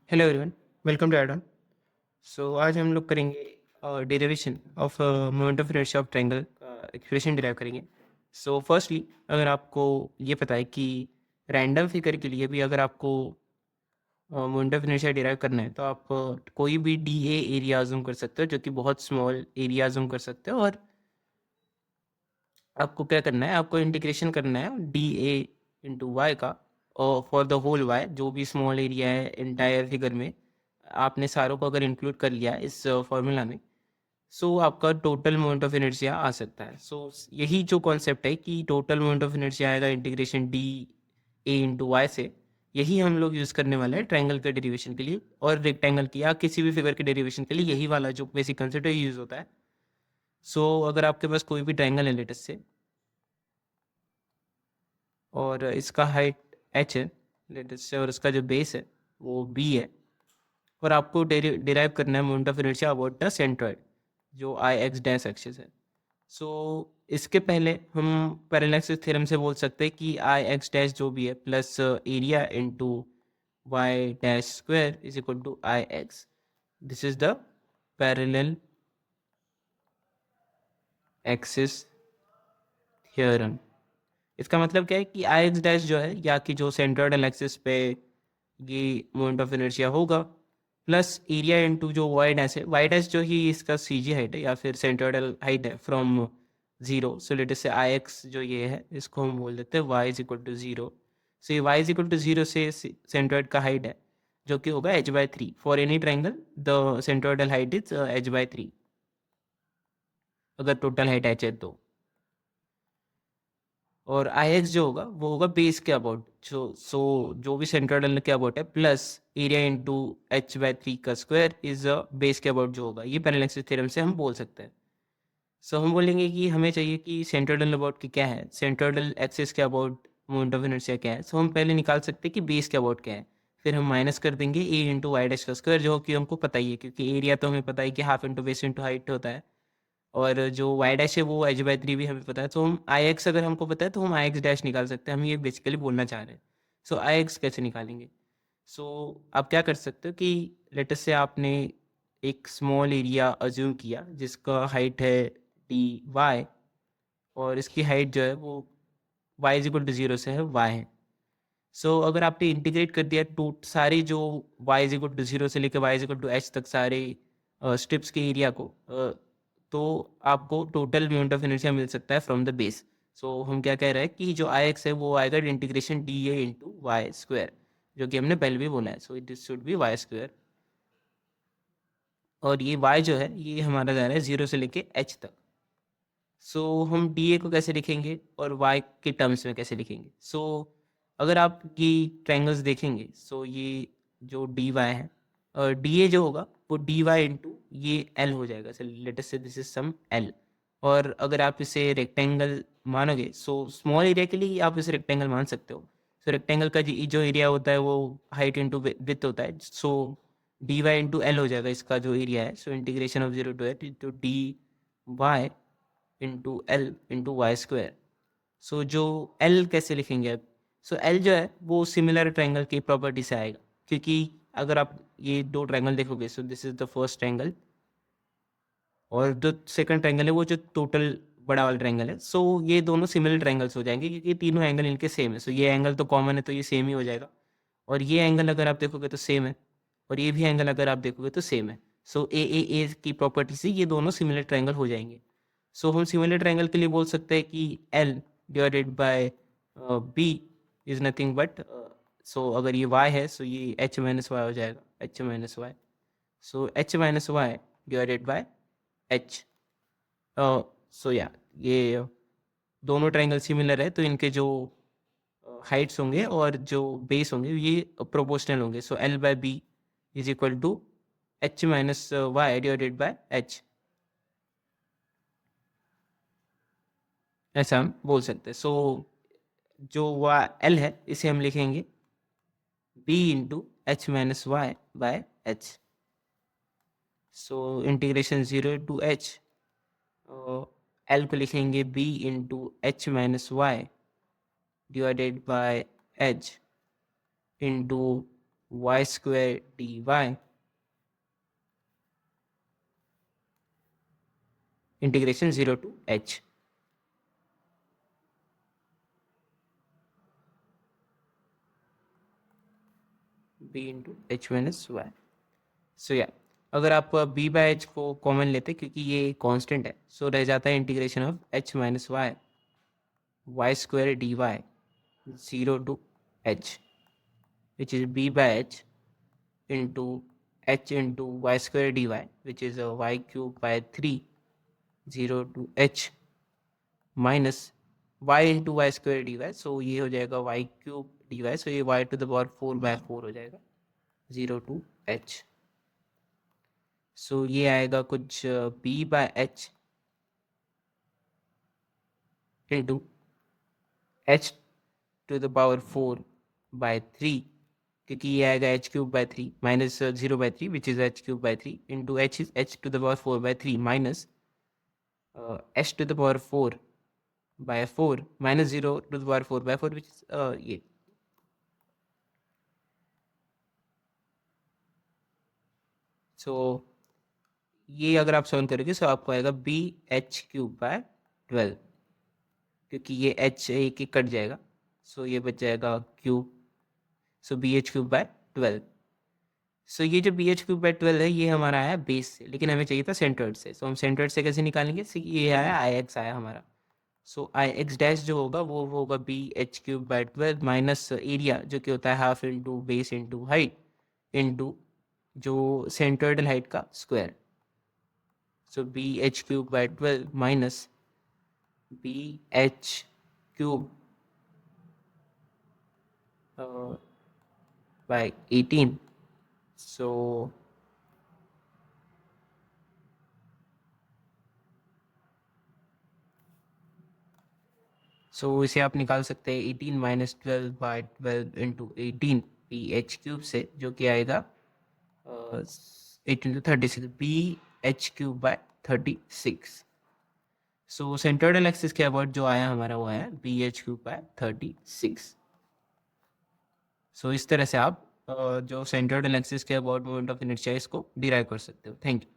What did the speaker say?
Hello everyone, welcome to Eden. So आज हम लोग करेंगे derivation of moment of inertia of triangle का एक्सप्रेशन डिराइव करेंगे। सो फर्स्टली अगर आपको ये पता है कि रैंडम फिगर के लिए भी अगर आपको मोमेंट ऑफ इनर्शिया डिराइव करना है तो आप कोई भी डी ए एरिया अज्यूम कर सकते हो, जो कि बहुत स्मॉल एरिया अज्यूम कर सकते हो। और आपको क्या करना है, आपको इंटीग्रेशन करना है डी ए इंटू वाई का, और फॉर द होल वाई, जो भी स्मॉल एरिया है इंटायर फिगर में आपने सारों को अगर इंक्लूड कर लिया इस फॉर्मूला में, सो आपका टोटल मोमेंट ऑफ इनर्शिया आ सकता है। सो यही जो कॉन्सेप्ट है कि टोटल मोमेंट ऑफ इनर्शिया आएगा integration d A into y से, यही हम लोग यूज़ करने वाले हैं ट्रायंगल के डेरिवेशन के लिए, और रेक्टेंगल की या किसी भी फिगर के डेरिवेशन के लिए यही वाला जो बेसिक कंसेप्ट है यूज़ होता है। सो अगर आपके पास कोई भी ट्रायंगल है लेटस से, और इसका हाइट h है लेटस से, और इसका जो बेस है वो b है, और आपको डिराइव करना है moment of inertia about the centroid जो आई एक्स डैश एक्सिस है। सो इसके पहले हम पैरेलल एक्सिस थ्योरम से बोल सकते हैं कि आई एक्स डैश जो भी है plus area into y dash square is equal to I x. This is the parallel axis theorem. इसका मतलब क्या है कि आई एक्स डैश जो है, या कि जो सेंट्रोइडल एक्सिस पे ये मोमेंट ऑफ इनर्शिया होगा, प्लस एरिया इनटू जो वाई डैश है, वाई डैश जो ही इसका सी जी हाइट है या फिर सेंट्रोइडल हाइट है from zero. So let us से आई एक्स जो ये है इसको हम बोल देते हैं Y is equal to zero. So ये Y is equal to zero से सेंट्रोइड का हाइट है जो कि होगा H by three. For any triangle the centroidal height is H by three, अगर टोटल हाइट एच है तो। और आई एक्स जो होगा वो होगा बेस के अबाउट, जो भी सेंट्रोइडल के अबाउट है, plus area into H by three का स्क्वायर इज बेस के अबाउट जो होगा। ये पैरेलल एक्सिस थ्योरम से हम बोल सकते हैं। सो हम बोलेंगे कि हमें चाहिए कि सेंट्रोइडल अबाउट की क्या है, सेंट्रोइडल एक्सिस के अबाउट मोमेंट ऑफ इनर्शिया क्या है। सो हम पहले निकाल सकते हैं कि बेस के अबाउट क्या है, फिर हम माइनस कर देंगे ए इंटू वाई डैश का स्क्वायर, जो कि हमको पता ही है क्योंकि एरिया तो हमें पता है कि half into base into height होता है, और जो वाई डैश है वो एच बाई थ्री भी हमें पता है। तो हम आई एक्स अगर हमको पता है तो हम आई एक्स डैश निकाल सकते हैं। हम ये बेसिकली बोलना चाह रहे हैं। सो आई एक्स कैसे निकालेंगे? सो आप क्या कर सकते हो कि लेटस से आपने एक स्मॉल एरिया अज्यूम किया जिसका हाइट है डी वाई, और इसकी हाइट जो है वो y is equal to zero से है वाई है। सो अगर आपने इंटीग्रेट कर दिया टू सारी जो y is equal to zero से लेकर y is equal to h तक सारे स्ट्रिप्स के एरिया को, तो आपको टोटल मोमेंट ऑफ इनर्शिया मिल सकता है फ्रॉम द बेस। सो हम क्या कह रहे हैं कि जो आई एक्स है वो आएगा integration d A into Y square, जो कि हमने पहले भी बोला है। So it should be y square, और ये वाई जो है ये हमारा जा रहा है जीरो से लेके एच तक। सो हम डी ए को कैसे लिखेंगे और वाई के टर्म्स में कैसे लिखेंगे? सो अगर आप ये ट्रायंगल्स देखेंगे, सो ये जो डी वाई है, और डी ए जो होगा वो डी वाई इंटू ये एल हो जाएगा। सो लेट अस से दिस इज सम एल। और अगर आप इसे रेक्टेंगल मानोगे, सो स्मॉल एरिया के लिए आप इसे रेक्टेंगल मान सकते हो। सो रेक्टेंगल का जो एरिया होता है वो हाइट इंटू विथ होता है। So D Y into L हो जाएगा इसका जो एरिया है। So integration of zero to eight into D Y into L into Y square. So जो एल कैसे लिखेंगे अब? सो एल जो है वो सिमिलर ट्रायंगल की प्रॉपर्टी से आएगा, क्योंकि अगर आप ये दो ट्रायंगल देखोगे, so this is the first triangle, और जो सेकंड ट्रायंगल है वो जो टोटल बड़ा वाला ट्रायंगल है। सो ये दोनों सिमिलर ट्रायंगल्स हो जाएंगे क्योंकि तीनों एंगल इनके सेम है। सो ये एंगल तो कॉमन है तो ये सेम ही हो जाएगा, और ये एंगल अगर आप देखोगे तो सेम है, और ये भी एंगल अगर आप देखोगे तो सेम है। सो ए की प्रॉपर्टी से ये दोनों सिमिलर ट्रायंगल हो जाएंगे। सो हम सिमिलर ट्रायंगल के लिए बोल सकते हैं कि L divided by B is nothing but, so अगर ये y है सो ये h माइनस वाई हो जाएगा, h minus Y. So h minus Y divided by h। So या ये दोनों ट्रायंगल सिमिलर है तो इनके जो हाइट्स होंगे और जो बेस होंगे ये प्रोपोर्शनल होंगे। So L by B is equal to h minus Y divided by h, ऐसा हम बोल सकते हैं। सो जो वाई एल है इसे हम लिखेंगे b into H minus Y by H. So integration zero to H, L को लिखेंगे b into H minus Y divided by H into Y square D Y integration 0 to h. b into H minus Y. So या अगर आप b by H को common लेते क्योंकि ये constant है, सो रह जाता है integration of h minus Y Y square D Y 0 to h, which is b by h into h into y square dy, which is y cube by 3 0 to h minus y into y square dy. सो ये हो जाएगा y cube dy, सो ये y to the power 4 by 4 हो जाएगा 0 to h. सो ये आएगा कुछ b by h into h to the power 4 by 3, क्योंकि ये आएगा h cube by 3 minus 0 by 3 which is h cube by 3 into h is h to the power 4 by 3 minus h to the power 4 by 4 minus 0 to the power 4 by 4 which is ये. So ये अगर आप solve करोगे सो आपको आएगा B h cube by 12, क्योंकि ये H एक एक कट जाएगा, सो ये बच जाएगा cube, so b h cube by 12. So ये जो बी एच क्यूब बाई 12 है ये हमारा आया बेस से, लेकिन हमें चाहिए था सेंटर्ड से. सो हम सेंटर्ड से कैसे निकालेंगे? ये आया आई एक्स आया हमारा. सो आई एक्स डैश जो होगा वो होगा b h cube by 12 minus area जो कि होता है half into base into height into जो सेंटर्ड हाइट का square. So b h cube by 12 minus b h cube by 18. So इसे आप निकाल सकते हैं 18 minus 12 by 12 into 18 b h cube से, जो कि आएगा 18 to 36 b h cube by 36. So centred axis के अबाउट जो आया हमारा वो आया बी एच क्यूब बाय 36. सो इस तरह से आप जो सेंटर्ड एक्सिस के अबाउट मोमेंट ऑफ इनर्शिया इसको डिराइव कर सकते हो. Thank you.